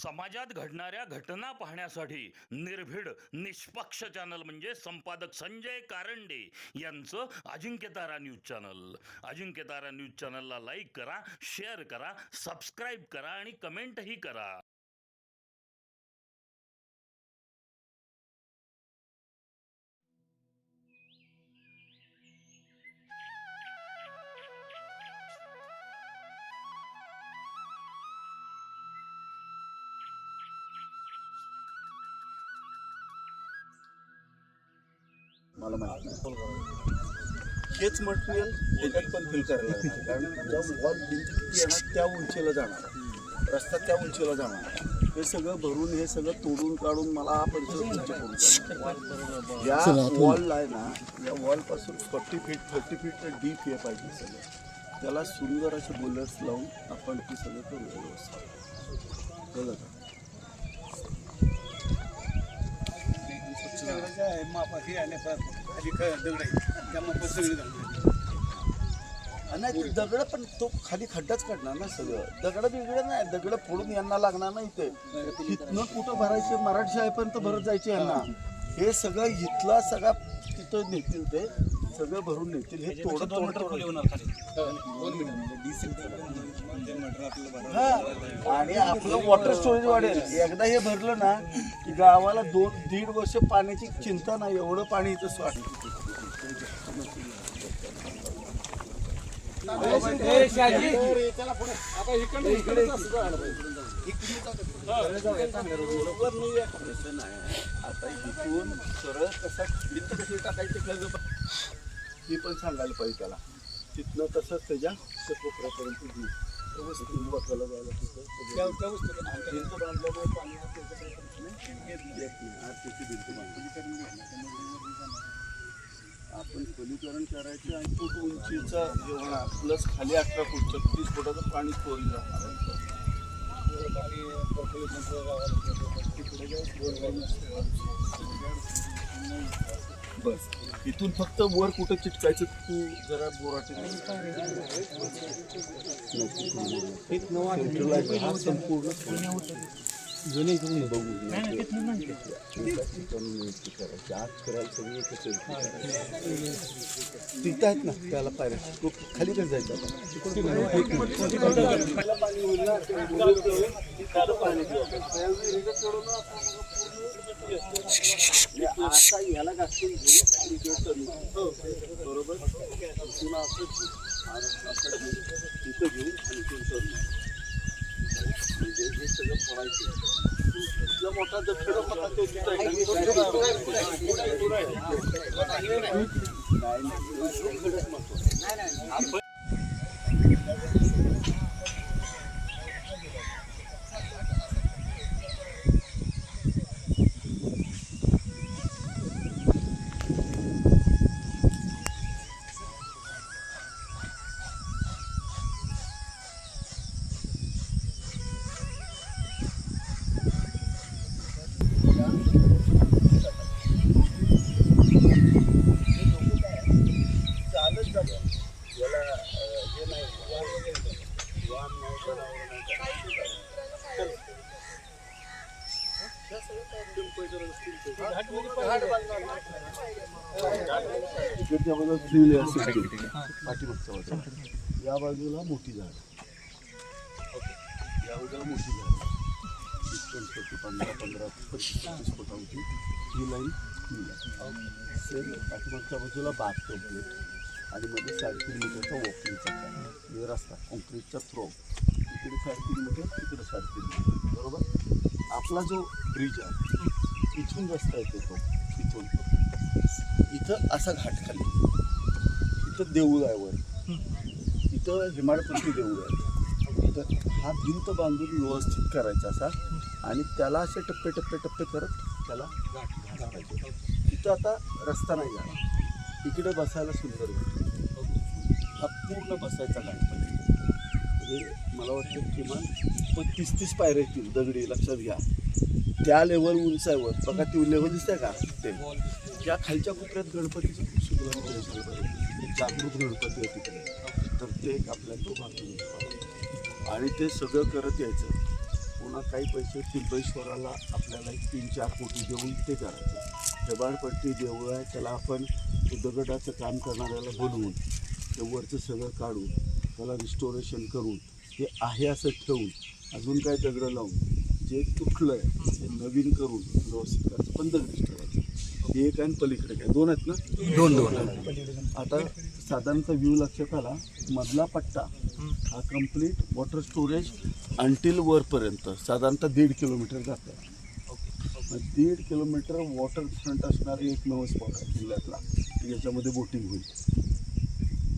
समाजात घडणाऱ्या घटना पाहण्यासाठी निर्भीड निष्पक्ष चॅनल म्हणजे संपादक संजय कारंडे यांचं Ajinkyatara news channel. Ajinkyatara news चॅनलला लाईक करा, शेअर करा, सबस्क्राईब करा आणि कमेंटही करा. मला माहिती नाही. हेच मटेरियल ह्याच्यात पण फिल करायला लागणार, कारण ज्या वॉल भिंती किती येणार त्या उंचीला जाणार, रस्ता त्या उंचीला जाणार. हे सगळं भरून हे सगळं तोडून काढून मला हा परिसर करून या वॉलला आहे ना, या वॉलपासून 40 फीट डीप हे पाहिजे सगळं. त्याला सुंदर असे बुलेट्स लावून आपण ती सगळं करू व्यवस्थित. कळलं का? नाही दगड पण तो खाली खड्डाच काढणार ना. सगळं दगड बिगड नाही, दगड फोडून यांना लागणार नाही. इथे इथनं कुठं भरायचे, मराठी शाळेपर्यंत भरत जायचे यांना. हे सगळं इथला सगळा तिथं नेतील, ते सगळं भरून नेतील. हे थोडं आणि आपलं वॉटर स्टोरेज वाढेल. एकदा हे भरलं ना की गावाला 2-1.5 वर्ष पाण्याची चिंता नाही, एवढं पाणी इथं स्वाट. आता इथून सरळ कसा भिंत कशी टाकायची हे पण सांगायला पाहिजे त्याला. तिथनं तसंच त्याच्या कोपऱ्यापर्यंत घेऊ व्यवस्थित वाचायला जायला. भिंत बांधल्यामुळे पाणी भिंत बांधली आपण खोलीकरण करायचं आणि फूट उंचीचा हे होणार, प्लस खाली 18 फूट 36 फुटाचं पाणी चोरी जाणार. बस इथून फक्त वर कुठं चिटकायचं तू जरा बोराटे जुने करून बघू आज करायला सगळं कसं तिथं आहेत ना त्याला पायऱ्या खाली कसं जायचं आता याला घासून घेऊ बरोबर तिथून असं तिथं घेऊन आणि करून म्हणजे हे सगळं पडायचं. इथला मोठा दक्षिण होता तो तिथं नाही. या बाजूला मोठी झाड, या बाजूला मोठी झाड 15-25 फुटांची ही लाईन सेम. पाठीमागच्या बाजूला बाथरूम प्लेट आणि मध्ये 3.5 मीटरचा वॉकिंगचा रस्ता कॉन्क्रीटचा थ्रो. इकडे 3.5 मीटर, इकडे 3.5 मीटर. बरोबर. आपला जो ब्रिज आहे इथून रस्ता येतो तो इथून इथं असा घाट खाली, इथं देऊळ आहे वर, इथं हिमाडपंथी देऊळ आहे. इथं हा भिंत बांधून व्यवस्थित करायचा असा आणि त्याला असे टप्पे टप्पे टप्पे करत त्याला घाट घालायचं. तिथं आता रस्ता नाही झाला, इकडे बसायला सुंदर वाटतं. हा पूर्ण बसायचा गणपती. म्हणजे मला वाटतं किमान 35-30 पायऱ्या येतील दगडी, लक्षात घ्या. त्या लेवल उंच आहे वर बघा, ती लेवल दिसते का ते. त्या खालच्या कोपऱ्यात गणपतीचं जागृत गणपती आहे तिकडे, तर ते एक आपल्याला तो बांधून आणि ते सगळं करत यायचं. पुन्हा काही पैसे पिंपळेश्वराला आपल्याला 3-4 कोटी देऊन ते करायचं. हेबाडपट्टी देऊळ आहे, त्याला आपण दगडाचं काम करणाऱ्याला बनवून ते वरचं सगळं काढून त्याला रिस्टोरेशन करून ते आहे असं ठेवून अजून काय दगडं लावून जे तुटलं आहे ते नवीन करून व्यवस्थित करायचं, पण दगडीच ठेवायचं. हे एक आणि पलीकडे काय 2 आहेत ना, 2 आता साधारणतः व्ह्यू लक्षात आला. मधला पट्टा हा कम्प्लीट वॉटर स्टोरेज अंटील वरपर्यंत साधारणतः 1.5 किलोमीटर जातं. 1.5 किलोमीटर वॉटर फ्रंट असणारा एकमेव स्पॉट आहे किल्ल्यातला, याच्यामध्ये बोटिंग होईल.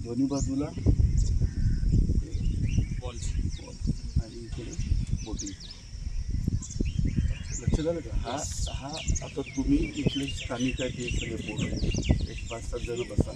दोन्ही बाजूला आणि इकडे बोटिंग. लक्षात आलं का? हा आता तुम्ही इथले स्थानिक आहे ते सगळे बोट एक 5-7 जण बसा.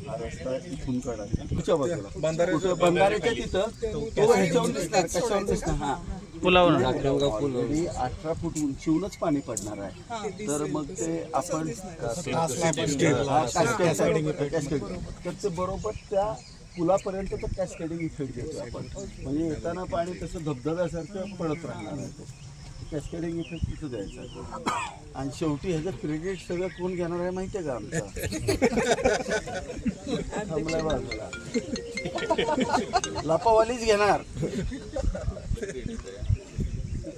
हा रस्ता इथून काढायचा पुढच्या बाजूला बंधाऱ्याच्या तिथं तो ह्याच्यावर दिसणार, कशावर दिसणार? हा पुलावर 18 फूट उंचीवरच पाणी पडणार आहे. तर मग ते आपण तर ते बरोबर त्या पुलापर्यंत तर कॅस्केडिंग इफेक्ट देतो आपण. म्हणजे येताना पाणी तसं धबधब्यासारखं पडत राहणार आहे. कॅस्केडिंग इफेक्ट तिथं द्यायचा. आणि शेवटी ह्याचं क्रेडिट सगळं कोण घेणार आहे माहिती आहे का? आमचा थांबलाय बाजूला लापावालीच घेणार.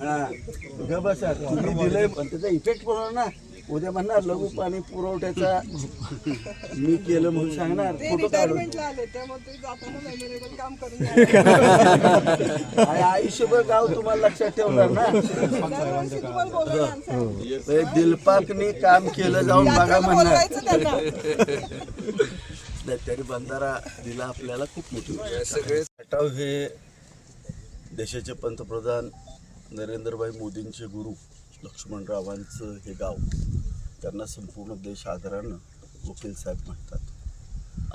हा ग बसा, तुम्ही दिलंय पण त्याचा इफेक्ट पडणार ना. उद्या म्हणणार लघु पाणी पुरवठ्याचा मी केलं म्हणून सांगणार, फोटो काढून. आयुष्यभर गाव तुम्हाला लक्षात ठेवणार ना. दिलपाकनी काम केलं जाऊन बघा म्हणणार. तरी बंधारा दिला आपल्याला खूप मोठी. सगळे खटाव हे देशाचे पंतप्रधान नरेंद्रभाई मोदींचे गुरु लक्ष्मणरावांचं हे गाव. त्यांना संपूर्ण देश आदरानं वकील साहेब म्हणतात.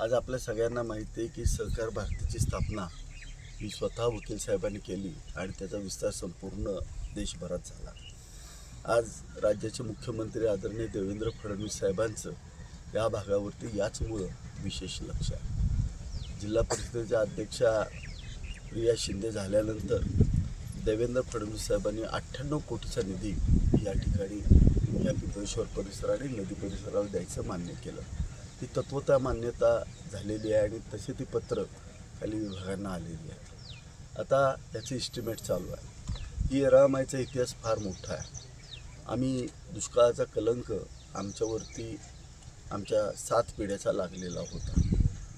आज आपल्या सगळ्यांना माहिती आहे की सहकार भारतीची स्थापना ही स्वतः वकील साहेबांनी केली आणि त्याचा विस्तार संपूर्ण देशभरात झाला. आज राज्याचे मुख्यमंत्री आदरणीय देवेंद्र फडणवीस साहेबांचं या भागावरती याचमुळं विशेष लक्ष आहे. जिल्हा परिषदेच्या अध्यक्षा प्रिया शिंदे झाल्यानंतर देवेंद्र फडणवीस साहेबांनी 98 कोटीचा निधी या ठिकाणी या पिंपळेश्वर परिसर आणि नदी परिसराला द्यायचं मान्य केलं. ती तत्वता मान्यता झालेली आहे आणि तसे ती पत्र खाली विभागांना आलेली आहेत. आता त्याचे इस्टिमेट चालू आहे. ही येरळमाईचा इतिहास फार मोठा आहे. आम्ही दुष्काळाचा कलंक आमच्यावरती आमच्या 7 पिढ्याचा लागलेला होता.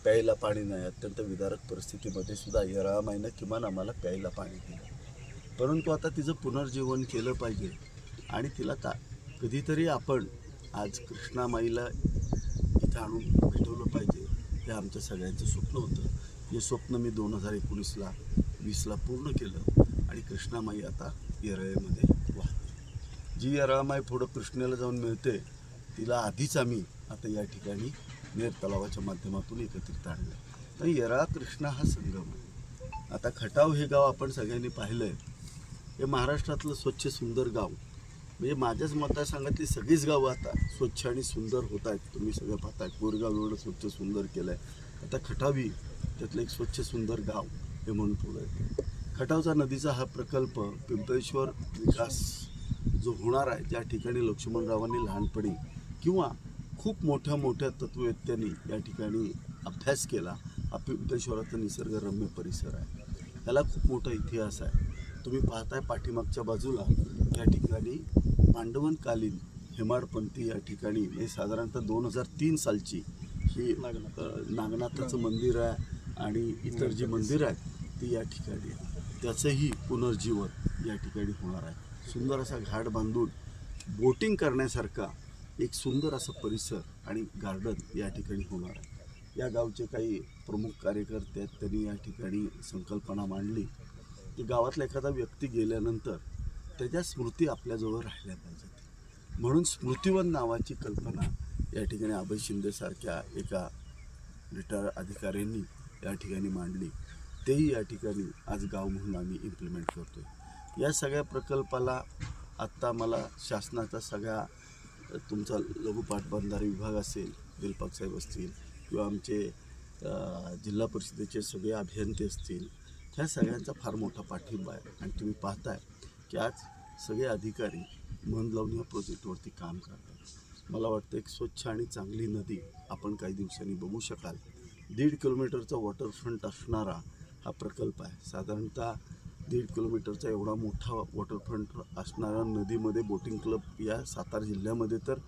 प्यायला पाणी नाही. अत्यंत विदारक परिस्थितीमध्ये सुद्धा येरळमाईनं किमान आम्हाला प्यायला पाणी दिलं. परंतु आता तिचं पुनर्जीवन केलं पाहिजे आणि तिला कधीतरी आपण आज कृष्णामाईला इथं आणून भेटवलं पाहिजे. हे आमच्या सगळ्यांचं स्वप्न होतं. हे स्वप्न मी 2019-20 पूर्ण केलं आणि कृष्णामाई आता येरळेमध्ये वाहते. जी येरळमाई पुढं कृष्णेला जाऊन मिळते तिला आधीच आम्ही आता या ठिकाणी नेर तलावाच्या माध्यमातून एकत्रित आणलं. तर येरळा कृष्णा हा संगम आहे. आता खटाव हे गाव आपण सगळ्यांनी पाहिलं आहे. हे महाराष्ट्रातलं स्वच्छ सुंदर गाव. म्हणजे माझ्याच मतदारसंघातली सगळीच गावं आता स्वच्छ आणि सुंदर होत आहेत. तुम्ही सगळं पाहताय. कोरगाव एवढं स्वच्छ सुंदर केलं आहे. आता खटावी त्यातलं एक स्वच्छ सुंदर गाव हे म्हणून पुढं येतं. खटावचा नदीचा हा प्रकल्प पिंपळेश्वर विकास जो होणार आहे, ज्या ठिकाणी लक्ष्मणरावांनी लहानपणी किंवा खूप मोठ्या मोठ्या तत्ववेत्यांनी या ठिकाणी अभ्यास केला. हा पिंपळेश्वराचा निसर्गरम्य परिसर आहे. त्याला खूप मोठा इतिहास आहे. तुम्ही पाहताय पाठीमागच्या बाजूला या ठिकाणी पांडवनकालीन हेमाडपंथी या ठिकाणी म्हणजे साधारणतः 2003 सालची ही नागनाथाचं मंदिर आहे आणि इतर जी मंदिरं आहेत ती या ठिकाणी आहे. त्याचंही पुनर्जीवन या ठिकाणी होणार आहे. सुंदर असा घाट बांधून बोटिंग करण्यासारखा एक सुंदर असा परिसर आणि गार्डन या ठिकाणी होणार आहे. या गावचे काही प्रमुख कार्यकर्ते आहेत. त्यांनी या ठिकाणी संकल्पना मांडली की गावातला एखादा व्यक्ती गेल्यानंतर त्याच्या स्मृती आपल्याजवळ राहिल्या पाहिजेत. म्हणून स्मृतिवन नावाची कल्पना या ठिकाणी अभय शिंदेसारख्या एका रिटायर अधिकाऱ्यांनी या ठिकाणी मांडली. तेही या ठिकाणी आज गाव म्हणून आम्ही इम्प्लिमेंट करतो आहे. या सगळ्या प्रकल्पाला आत्ता मला शासनाचा सगळ्या तुमचा लघु पाटबंधारे विभाग असेल, दिलपाक साहेब असतील किंवा आमचे जिल्हा परिषदेचे सगळे अभियंते असतील, ह्या सगळ्यांचा फार मोठा पाठिंबा आहे. आणि तुम्ही पाहताय की आज सगळे अधिकारी मन लावून या प्रोजेक्टवरती काम करतात. मला वाटतं एक स्वच्छ आणि चांगली नदी आपण काही दिवसांनी बघू शकाल. 1.5 किलोमीटरचा वॉटरफ्रंट असणारा हा प्रकल्प आहे. साधारणतः 1.5 किलोमीटरचा एवढा मोठा वॉटरफ्रंट असणाऱ्या नदीमध्ये बोटिंग क्लब या सातारा जिल्ह्यामध्ये तर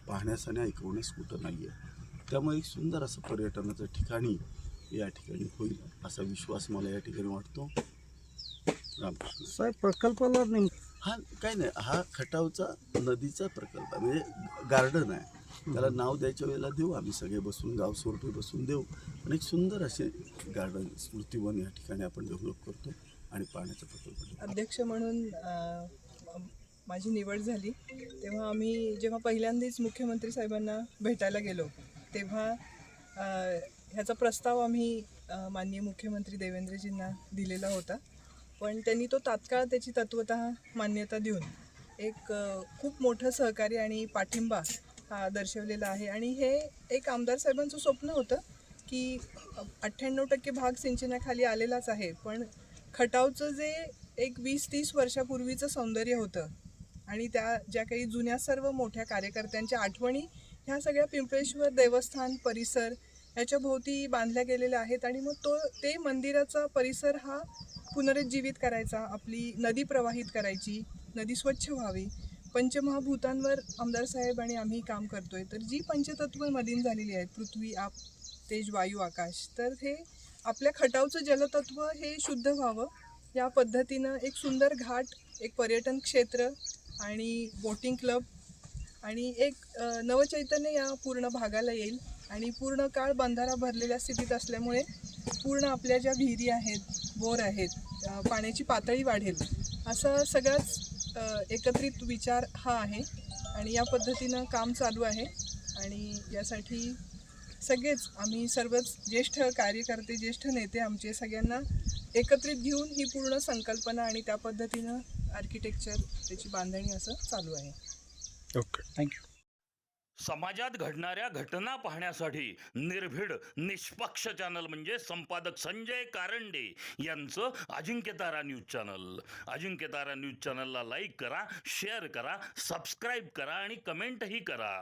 पाहण्यास आणि ऐकवण्यास कुठं नाही आहे. त्यामुळे एक सुंदर असं पर्यटनाचं ठिकाणी या ठिकाणी होईल असा विश्वास मला या ठिकाणी वाटतो. रामकृष्ण साहेब, प्रकल्पाला हा काही नाही, हा खटावचा नदीचा प्रकल्प आहे, म्हणजे गार्डन आहे. त्याला नाव द्यायच्या वेळेला देऊ आम्ही सगळे बसून, गाव स्वरूपी बसून देऊ. आणि एक सुंदर असे गार्डन स्मृतिवन या ठिकाणी आपण डेव्हलप करतो आणि पाण्याचा प्रकल्प. अध्यक्ष म्हणून माझी निवड झाली तेव्हा आम्ही जेव्हा पहिल्यांदाच मुख्यमंत्री साहेबांना भेटायला गेलो तेव्हा ह्याचा प्रस्ताव आम्ही माननीय मुख्यमंत्री देवेंद्रजींना दिलेला होता. पण त्यांनी तो तात्काळ त्याची तत्वतः मान्यता देऊन एक खूप मोठं सहकार्य आणि पाठिंबा हा दर्शवलेला आहे. आणि हे एक आमदार साहेबांचं स्वप्न होतं की 98% भाग सिंचनाखाली आलेलाच आहे, पण खटावचं जे एक 20-30 वर्षापूर्वीचं सौंदर्य होतं आणि त्या ज्या काही जुन्या सर्व मोठ्या कार्यकर्त्यांच्या आठवणी ह्या सगळ्या पिंपळेश्वर देवस्थान परिसर ह्याच्या भोवती बांधल्या गेलेल्या आहेत. आणि मग ते मंदिराचा परिसर हा पुनरुज्जीवित करायचा, आपली नदी प्रवाहित करायची, नदी स्वच्छ व्हावी. पंचमहाभूतांवर आमदार साहेब आणि आम्ही काम करतोय. तर जी पंचतत्व मलिन झालेली आहेत, पृथ्वी, आप, तेज, वायू, आकाश, तर हे आपल्या खटावचं जलतत्व हे शुद्ध व्हावं या पद्धतीनं एक सुंदर घाट, एक पर्यटन क्षेत्र आणि बोटिंग क्लब आणि एक नवचैतन्य या पूर्ण भागाला येईल. आणि पूर्ण काळ बंधारा भरलेल्या स्थितीत असल्यामुळे पूर्ण आपल्या ज्या विहिरी आहेत, बोर आहेत, पाण्याची पातळी वाढेल असा सगळाच एकत्रित विचार हा आहे. आणि या पद्धतीनं काम चालू आहे. आणि यासाठी सगळेच आम्ही सर्वच ज्येष्ठ कार्यकर्ते, ज्येष्ठ नेते आमचे सगळ्यांना एकत्रित घेऊन ही पूर्ण संकल्पना आणि त्या पद्धतीनं आर्किटेक्चर त्याची बांधणी असं चालू आहे. Okay, thank you. समाजात घडणाऱ्या घटना पाहण्यासाठी निर्भीड निष्पक्ष चॅनल म्हणजे संपादक संजय कारंडे यांचं Ajinkyatara news channel. Ajinkyatara news चॅनलला लाईक करा, शेअर करा, सबस्क्राईब करा आणि कमेंटही करा.